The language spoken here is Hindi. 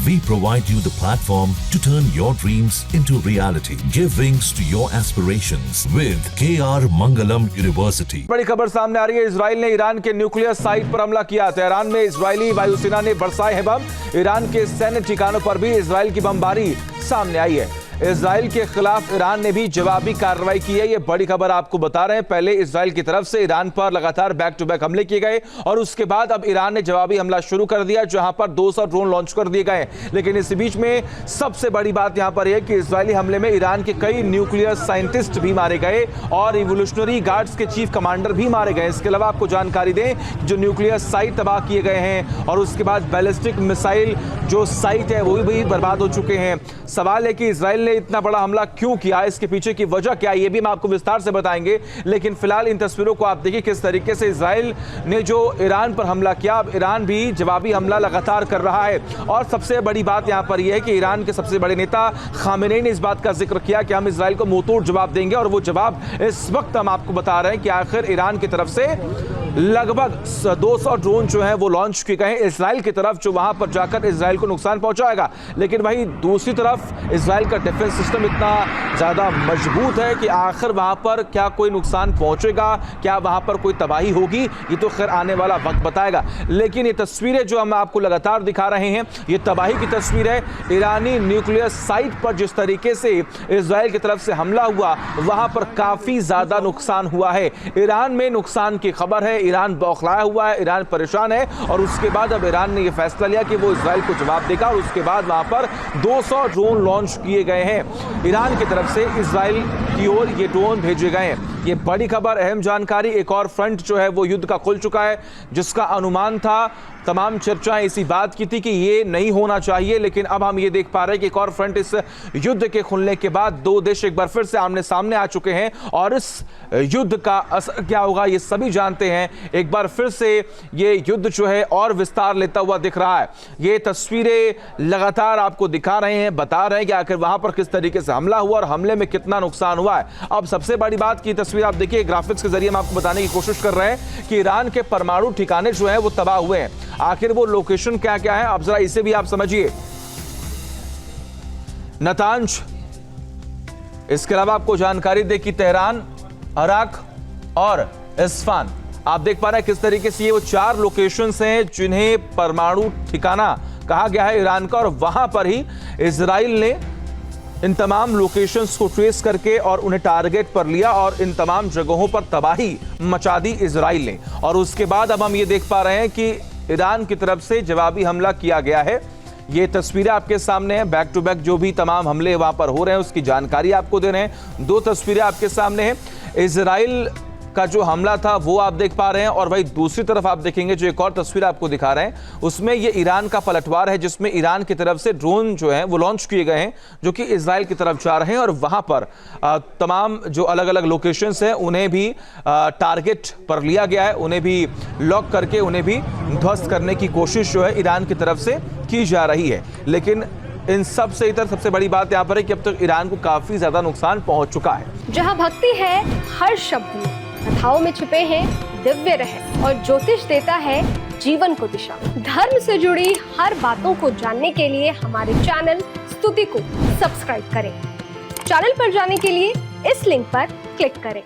We provide you the platform to turn your dreams into reality. Give wings to your aspirations with KR Mangalam University. बड़ी खबर सामने आ रही है। इजराइल ने ईरान के न्यूक्लियर साइट पर हमला किया। तेहरान में इजरायली वायुसेना ने बरसाए हैं बम। ईरान के सैन्य ठिकानों पर भी इजराइल की बमबारी सामने आई है। इजराइल के खिलाफ ईरान ने भी जवाबी कार्रवाई की है। ये बड़ी खबर आपको बता रहे हैं। पहले इजराइल की तरफ से ईरान पर लगातार बैक टू बैक हमले किए गए और उसके बाद अब ईरान ने जवाबी हमला शुरू कर दिया, जहां पर 200 ड्रोन लॉन्च कर दिए गए। लेकिन इस बीच में सबसे बड़ी बात यहां पर यह कि इजरायली हमले में ईरान के कई न्यूक्लियर साइंटिस्ट भी मारे गए और रिवोल्यूशनरी गार्ड्स के चीफ कमांडर भी मारे गए। इसके अलावा आपको जानकारी दें, जो न्यूक्लियर साइट तबाह किए गए हैं और उसके बाद बैलिस्टिक मिसाइल जो साइट है वो भी बर्बाद हो चुके हैं। सवाल है कि इजराइल ने इतना बड़ा हमला क्यों किया, इसके पीछे की वजह क्या है, ये भी हम आपको विस्तार से बताएंगे। लेकिन फिलहाल इन तस्वीरों को आप देखिए किस तरीके से इजराइल ने जो ईरान पर हमला किया, अब ईरान भी जवाबी हमला लगातार कर रहा है। और सबसे बड़ी बात यहां पर यह है कि ईरान के सबसे बड़े नेता खामेनेई ने इस बात का जिक्र किया कि हम इजराइल को मुंहतोड़ जवाब देंगे और वो जवाब इस वक्त हम आपको बता रहे हैं कि आखिर ईरान की तरफ से लगभग 200 ड्रोन जो है वो लॉन्च किए गए इजराइल की तरफ, जो वहां पर जाकर इजराइल को नुकसान पहुंचाएगा। लेकिन वहीं दूसरी तरफ इजराइल का डिफेंस सिस्टम इतना ज्यादा मजबूत है कि आखिर वहां पर क्या कोई नुकसान पहुंचेगा, क्या वहां पर कोई तबाही होगी, ये तो खैर आने वाला वक्त बताएगा। लेकिन ये तस्वीरें जो हम आपको लगातार दिखा रहे हैं, ये तबाही की तस्वीर है। ईरानी न्यूक्लियर साइट पर जिस तरीके से इजराइल की तरफ से हमला हुआ, वहां पर काफी ज्यादा नुकसान हुआ है। ईरान में नुकसान की खबर है, ईरान बौखलाया हुआ है, ईरान परेशान है और उसके बाद अब ईरान ने यह फैसला लिया कि वो इजराइल को जवाब देगा और उसके बाद वहां पर 200 ड्रोन लॉन्च किए गए हैं। ईरान की तरफ से इजराइल की ओर ये ड्रोन भेजे गए हैं। ये बड़ी खबर, अहम जानकारी। एक और फ्रंट जो है वो युद्ध का खुल चुका है, जिसका अनुमान था, तमाम चर्चाएं इसी बात की थी कि ये नहीं होना चाहिए, लेकिन अब हम ये देख पा रहे हैं कि एक और फ्रंट इस युद्ध के खुलने के बाद दो देश एक बार फिर से आमने सामने आ चुके हैं और इस युद्ध का असर क्या होगा ये सभी जानते हैं। एक बार फिर से ये युद्ध जो है और विस्तार लेता हुआ दिख रहा है। ये तस्वीरें लगातार आपको दिखा रहे हैं, बता रहे हैं कि आखिर वहां पर किस तरीके से हमला हुआ और हमले में कितना नुकसान हुआ है। अब सबसे बड़ी बात की तस्वीर आप देखिए, ग्राफिक्स के जरिए हम आपको बताने की कोशिश कर रहे हैं कि ईरान के परमाणु ठिकाने जो है वो तबाह हुए हैं। आखिर वो लोकेशन क्या क्या है, अब जरा इसे भी आप समझिए। नतांज, इसके अलावा आपको जानकारी दे कि तेहरान, अराक और इस्फान, आप देख पा रहे हैं किस तरीके से ये वो 4 लोकेशंस हैं जिन्हें परमाणु ठिकाना कहा गया है ईरान का, और वहां पर ही इजराइल ने इन तमाम लोकेशंस को ट्रेस करके और उन्हें टारगेट पर लिया और इन तमाम जगहों पर तबाही मचा दी इजराइल ने। और उसके बाद अब हम ये देख पा रहे हैं कि ईरान की तरफ से जवाबी हमला किया गया है। ये तस्वीरें आपके सामने हैं, बैक टू बैक जो भी तमाम हमले वहां पर हो रहे हैं उसकी जानकारी आपको दे रहे हैं। 2 तस्वीरें आपके सामने हैं, इजराइल का जो हमला था वो आप देख पा रहे हैं और वही दूसरी तरफ आप देखेंगे जो एक और तस्वीर आपको दिखा रहे हैं, उसमें ये ईरान का पलटवार है जिसमें ईरान की तरफ से ड्रोन जो है वो लॉन्च किए गए हैं जो कि इजराइल की तरफ जा रहे हैं और वहां पर तमाम जो अलग अलग लोकेशंस हैं उन्हें भी टारगेट पर लिया गया है, उन्हें भी लॉक करके उन्हें भी ध्वस्त करने की कोशिश जो है ईरान की तरफ से की जा रही है। लेकिन इन सब से इतर सबसे बड़ी बात यहाँ पर है कि अब तक ईरान को काफी ज्यादा नुकसान पहुंच चुका है। जहाँ भक्ति है हर शब्द में, कथाओं में छुपे हैं दिव्य रहस्य और ज्योतिष देता है जीवन को दिशा। धर्म से जुड़ी हर बातों को जानने के लिए हमारे चैनल स्तुति को सब्सक्राइब करें। चैनल पर जाने के लिए इस लिंक पर क्लिक करें।